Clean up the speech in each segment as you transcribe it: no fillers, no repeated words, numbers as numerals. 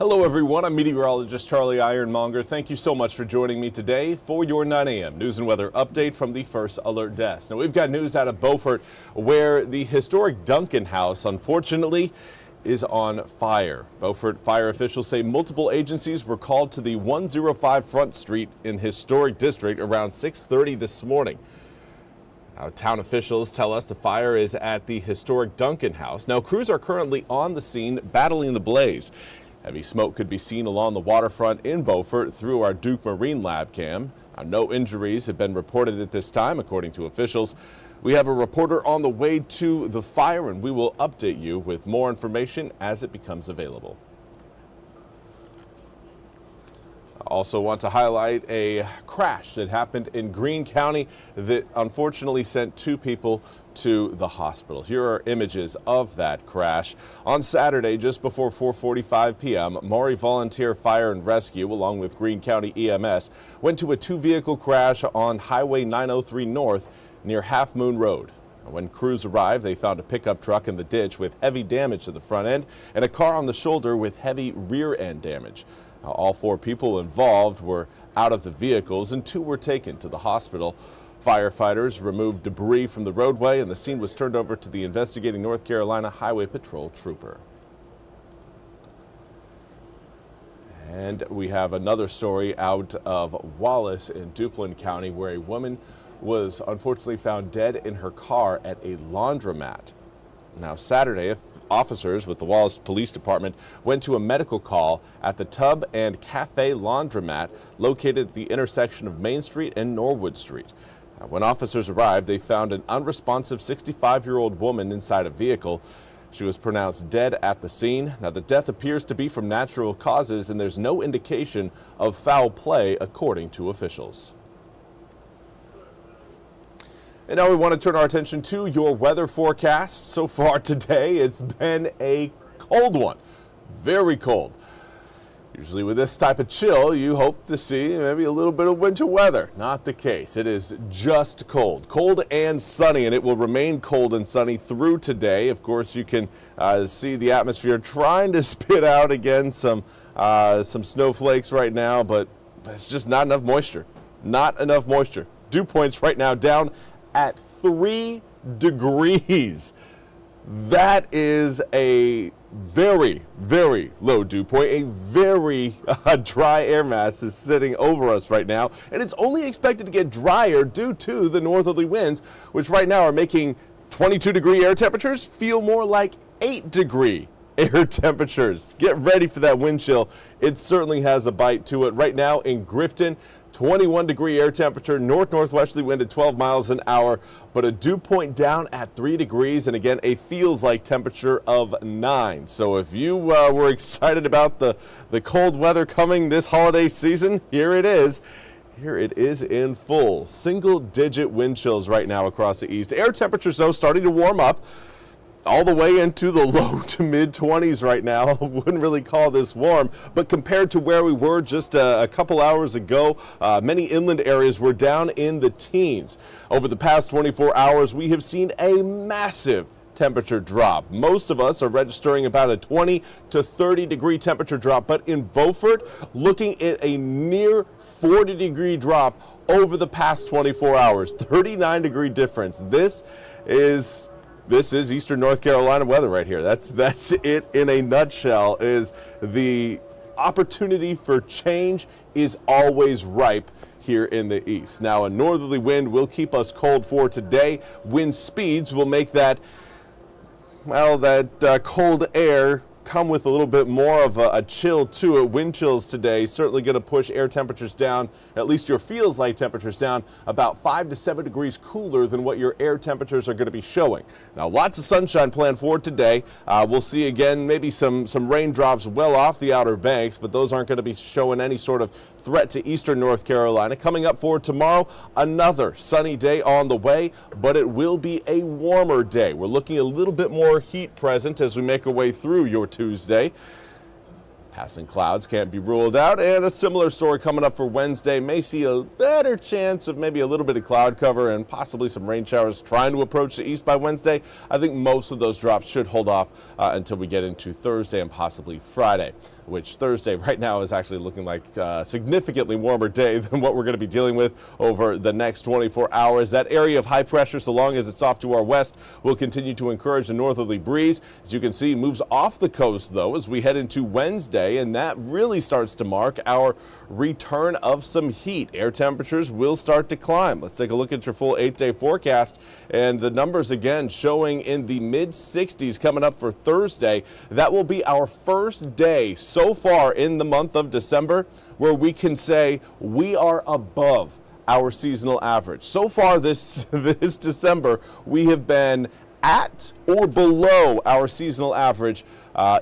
Hello everyone, I'm Meteorologist Charlie Ironmonger. Thank you so much for joining me today for your 9 a.m. news and weather update from the First Alert Desk. Now we've got news out of Beaufort where the historic Duncan House, unfortunately, is on fire. Beaufort fire officials say multiple agencies were called to the 105 Front Street in Historic District around 6:30 this morning. Now, town officials tell us the fire is at the historic Duncan House. Now, crews are currently on the scene battling the blaze. Heavy smoke could be seen along the waterfront in Beaufort through our Duke Marine Lab cam. Now, no injuries have been reported at this time, according to officials. We have a reporter on the way to the fire, and we will update you with more information as it becomes available. I also want to highlight a crash that happened in Greene County that unfortunately sent 2 people to the hospital. Here are images of that crash. On Saturday, just before 4:45 p.m., Maury Volunteer Fire and Rescue, along with Greene County EMS, went to a 2-vehicle crash on Highway 903 North near Half Moon Road. When crews arrived, they found a pickup truck in the ditch with heavy damage to the front end and a car on the shoulder with heavy rear end damage. Now, all 4 people involved were out of the vehicles and 2 were taken to the hospital. Firefighters removed debris from the roadway and the scene was turned over to the investigating North Carolina Highway Patrol trooper. And we have another story out of Wallace in Duplin County where a woman was unfortunately found dead in her car at a laundromat. Now, Saturday, officers with the Wallace Police Department went to a medical call at the Tub and Cafe Laundromat located at the intersection of Main Street and Norwood Street. When officers arrived, they found an unresponsive 65-year-old woman inside a vehicle. She was pronounced dead at the scene. Now, the death appears to be from natural causes, and there's no indication of foul play, according to officials. And now we want to turn our attention to your weather forecast. So far today, it's been a cold one, very cold. Usually with this type of chill, you hope to see maybe a little bit of winter weather. Not the case. It is just cold, cold and sunny, and it will remain cold and sunny through today. Of course, you can see the atmosphere trying to spit out again some snowflakes right now, but it's just not enough moisture. Not enough moisture. Dew points right now down at 3 degrees. That is a very, very low dew point. A very dry air mass is sitting over us right now, and it's only expected to get drier due to the northerly winds, which right now are making 22-degree air temperatures feel more like 8-degree air temperatures. Get ready for that wind chill. It certainly has a bite to it. Right now in Grifton, 21-degree air temperature, north-northwesterly wind at 12 miles an hour, but a dew point down at 3 degrees, and again, a feels-like temperature of 9. So if you were excited about the cold weather coming this holiday season, here it is. Here it is in full. Single-digit wind chills right now across the east. Air temperatures, though, starting to warm up all the way into the low to mid-20s right now. I wouldn't really call this warm, but compared to where we were just a couple hours ago, many inland areas were down in the teens. Over the past 24 hours, we have seen a massive temperature drop. Most of us are registering about a 20 to 30 degree temperature drop, but in Beaufort, looking at a near 40-degree drop over the past 24 hours. 39-degree difference. This is Eastern North Carolina weather right here. That's it in a nutshell. Is the opportunity for change is always ripe here in the east. Now, a northerly wind will keep us cold for today. Wind speeds will make that cold air come with a little bit more of a chill to it. Wind chills today certainly going to push air temperatures down, at least your feels like temperatures down, about 5 to 7 degrees cooler than what your air temperatures are going to be showing. Now, lots of sunshine planned for today. We'll see again maybe some raindrops well off the Outer Banks, but those aren't going to be showing any sort of threat to eastern North Carolina. Coming up for tomorrow, another sunny day on the way, but it will be a warmer day. We're looking at a little bit more heat present as we make our way through your Tuesday. Passing clouds can't be ruled out, and a similar story coming up for Wednesday. May see a better chance of maybe a little bit of cloud cover and possibly some rain showers trying to approach the east by Wednesday. I think most of those drops should hold off until we get into Thursday and possibly Friday. which Thursday right now is actually looking like a significantly warmer day than what we're going to be dealing with over the next 24 hours. That area of high pressure, so long as it's off to our west, will continue to encourage a northerly breeze. As you can see, moves off the coast, though, as we head into Wednesday, and that really starts to mark our return of some heat. Air temperatures will start to climb. Let's take a look at your full 8-day forecast, and the numbers again showing in the mid-60s coming up for Thursday. That will be our first day so far in the month of December where we can say we are above our seasonal average. So far this December, we have been at or below our seasonal average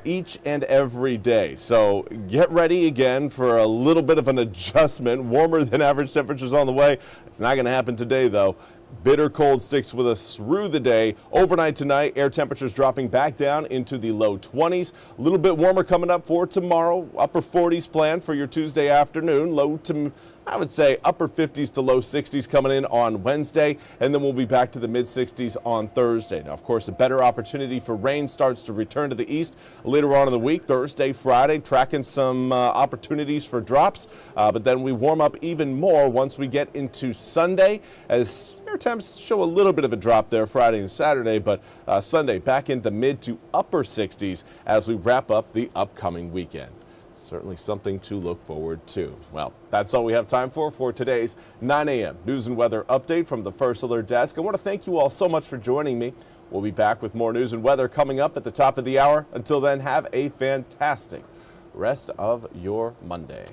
each and every day. So get ready again for a little bit of an adjustment. Warmer than average temperatures on the way. It's not going to happen today, though. Bitter cold sticks with us through the day. Overnight tonight, air temperatures dropping back down into the low 20s. A little bit warmer coming up for tomorrow. Upper 40s planned for your Tuesday afternoon. Low to, I would say, upper 50s to low 60s coming in on Wednesday. And then we'll be back to the mid 60s on Thursday. Now, of course, a better opportunity for rain starts to return to the east later on in the week. Thursday, Friday, tracking some opportunities for drops. But then we warm up even more once we get into Sunday, as air temps show a little bit of a drop there Friday and Saturday, but Sunday back in the mid to upper 60s as we wrap up the upcoming weekend. Certainly something to look forward to. Well, that's all we have time for today's 9 a.m. news and weather update from the First Alert Desk. I want to thank you all so much for joining me. We'll be back with more news and weather coming up at the top of the hour. Until then, have a fantastic rest of your Monday.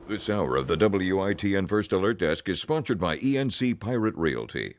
This hour of the WITN First Alert Desk is sponsored by ENC Pirate Realty.